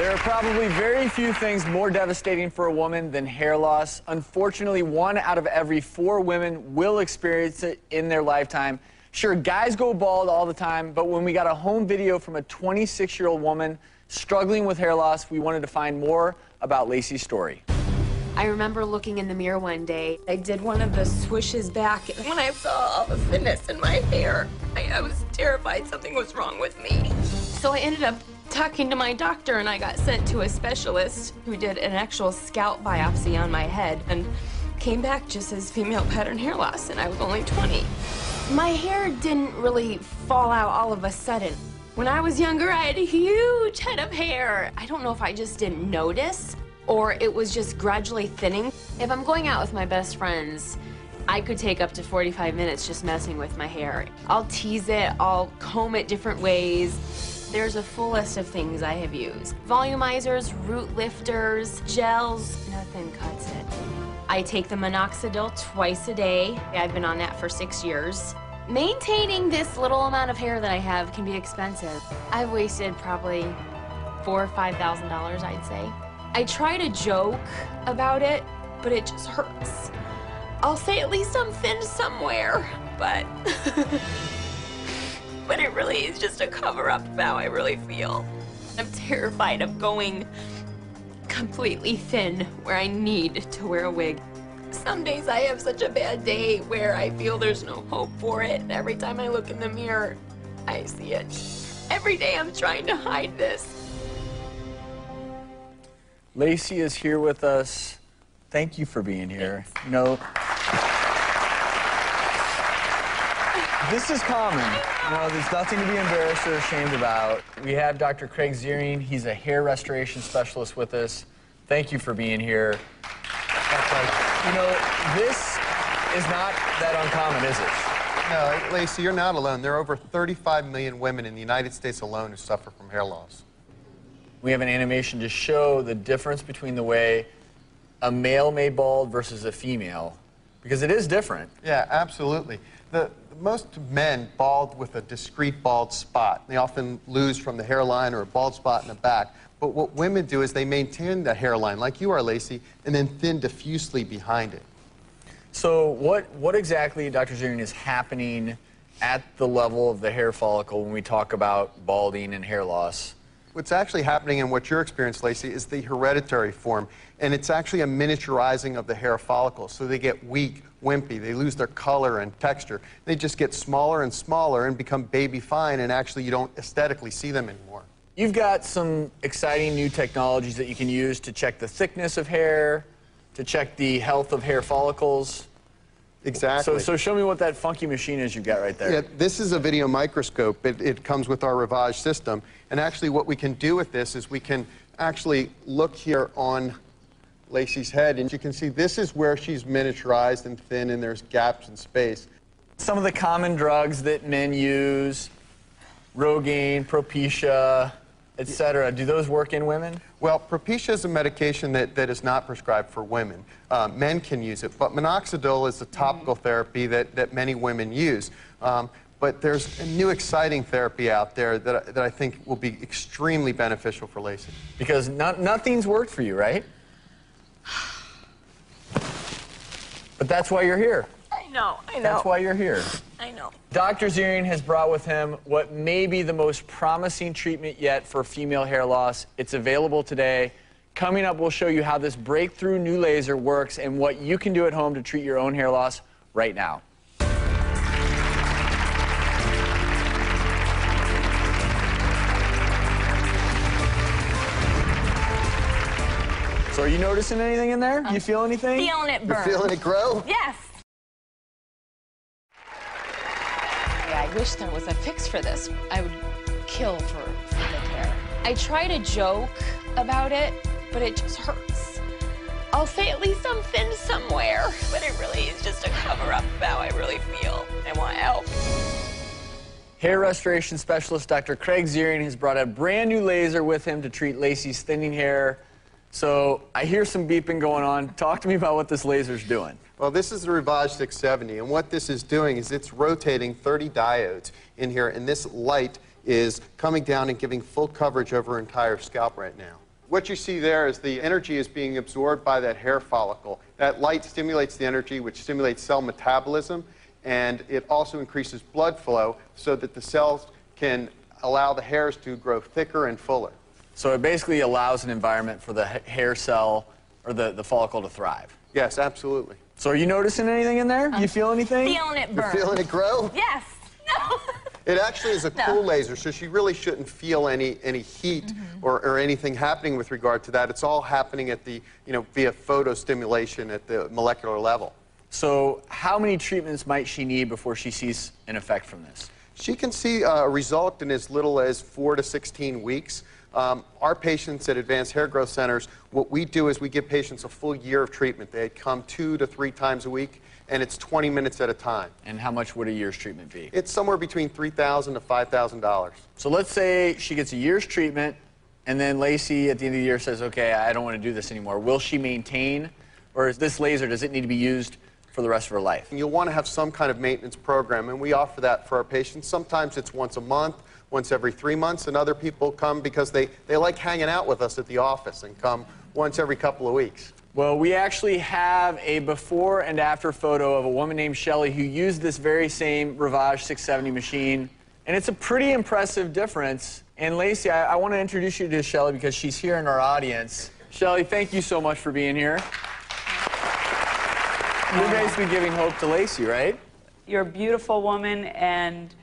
There are probably very few things more devastating for a woman than hair loss. Unfortunately, 1 out of every 4 women will experience it in their lifetime. Sure, guys go bald all the time, but when we got a home video from a 26-year-old woman struggling with hair loss, we wanted to find more about Lacy's story. I remember looking in the mirror one day. I did one of the swishes back. When I saw all the thinness in my hair, I was terrified something was wrong with me. So I ended up talking to my doctor, and I got sent to a specialist who did an actual scalp biopsy on my head and came back just as female pattern hair loss, and I was only 20. My hair didn't really fall out all of a sudden. When I was younger, I had a huge head of hair. I don't know if I just didn't notice or it was just gradually thinning. If I'm going out with my best friends, I could take up to 45 minutes just messing with my hair. I'll tease it, I'll comb it different ways. There's a full list of things I have used. Volumizers, root lifters, gels, nothing cuts it. I take the minoxidil twice a day. I've been on that for 6 years. Maintaining this little amount of hair that I have can be expensive. I've wasted probably $4,000 or $5,000, I'd say. I try to joke about it, but it just hurts. I'll say at least I'm thin somewhere, but but it really is just a cover-up of how I really feel. I'm terrified of going completely thin where I need to wear a wig. Some days I have such a bad day where I feel there's no hope for it, and every time I look in the mirror, I see it. Every day I'm trying to hide this. Lacy is here with us. Thank you for being here. You know, this is common. You know, there's nothing to be embarrassed or ashamed about. We have Dr. Craig Ziering. He's a hair restoration specialist with us. Thank you for being here. You know, this is not that uncommon, is it? No, Lacy, you're not alone. There are over 35 million women in the United States alone who suffer from hair loss. We have an animation to show the difference between the way a male may bald versus a female, because it is different. Yeah, absolutely. Most men bald with a discrete bald spot. They often lose from the hairline or a bald spot in the back. But what women do is they maintain the hairline, like you are, Lacy, and then thin diffusely behind it. So what exactly, Dr. Ziering, is happening at the level of the hair follicle when we talk about balding and hair loss? What's actually happening in what you're experiencing, Lacy, is the hereditary form, and it's actually a miniaturizing of the hair follicle. So they get weak, wimpy, they lose their color and texture. They just get smaller and smaller and become baby fine, and actually you don't aesthetically see them anymore. You've got some exciting new technologies that you can use to check the thickness of hair, to check the health of hair follicles. Exactly. So show me what that funky machine is you've got right there. Yeah, this is a video microscope. It comes with our Rivage system. And actually what we can do with this is we can actually look here on Lacy's head, and you can see this is where she's miniaturized and thin, and there's gaps in space. Some of the common drugs that men use, Rogaine, Propecia, etc., do those work in women? Well, Propecia is a medication that is not prescribed for women. Men can use it, but minoxidil is a topical therapy that many women use. But there's a new exciting therapy out there that I think will be extremely beneficial for Lacy. Because nothing's worked for you, right? But that's why you're here. I know. That's why you're here. I know. Dr. Ziering has brought with him what may be the most promising treatment yet for female hair loss. It's available today. Coming up, we'll show you how this breakthrough new laser works and what you can do at home to treat your own hair loss right now. So are you noticing anything in there? You feel anything? Feeling it burn. You're feeling it grow? Yes. Yeah, I wish there was a fix for this. I would kill for the hair. I try to joke about it, but it just hurts. I'll say at least I'm thin somewhere, but it really is just a cover-up of how I really feel. I want help. Hair restoration specialist Dr. Craig Ziering has brought a brand new laser with him to treat Lacy's thinning hair. So I hear some beeping going on. Talk to me about what this laser's doing. Well, this is the Rivage 670, and what this is doing is it's rotating 30 diodes in here, and this light is coming down and giving full coverage over her entire scalp right now. What you see there is the energy is being absorbed by that hair follicle. That light stimulates the energy, which stimulates cell metabolism, and it also increases blood flow so that the cells can allow the hairs to grow thicker and fuller. So it basically allows an environment for the hair cell or the follicle to thrive. Yes, absolutely. So are you noticing anything in there? You feel anything? Feeling it burn. You're feeling it grow? Yes. No. It actually is a cool laser, so she really shouldn't feel any heat or anything happening with regard to that. It's all happening at the, via photostimulation at the molecular level. So how many treatments might she need before she sees an effect from this? She can see a result in as little as 4 to 16 weeks. Our patients at Advanced Hair Growth Centers, what we do is we give patients a full year of treatment. They come 2 to 3 times a week, and it's 20 minutes at a time. And how much would a year's treatment be? It's somewhere between $3,000 to $5,000. So let's say she gets a year's treatment, and then Lacy at the end of the year says, okay, I don't want to do this anymore. Will she maintain, or is this laser, does it need to be used for the rest of her life? You'll want to have some kind of maintenance program, and we offer that for our patients. Sometimes it's once a month, once every 3 months, and other people come because they like hanging out with us at the office and come once every couple of weeks. Well, we actually have a before and after photo of a woman named Shelly who used this very same Ravage 670 machine, and it's a pretty impressive difference. And Lacy, I want to introduce you to Shelly because she's here in our audience. Shelly, thank you so much for being here. You're basically giving hope to Lacy, right? You're a beautiful woman, and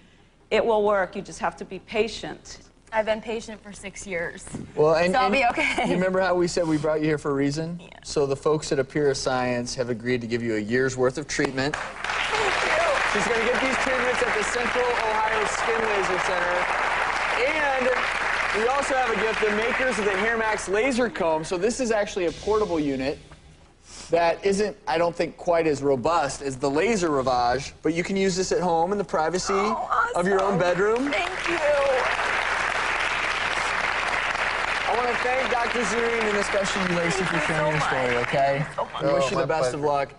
it will work. You just have to be patient. I've been patient for 6 years. Well, so I'll be okay. You remember how we said we brought you here for a reason? Yeah. So the folks at Appear Science have agreed to give you a year's worth of treatment. Thank you. She's going to get these treatments at the Central Ohio Skin Laser Center. And we also have a gift, the makers of the HairMax laser comb. So this is actually a portable unit that isn't, I don't think, quite as robust as the laser Ravage, but you can use this at home in the privacy of your own bedroom. Thank you. I want to thank Dr. Zurine and especially Lacy for sharing your story, okay? Thank you so much. I wish you the my best pleasure. of luck.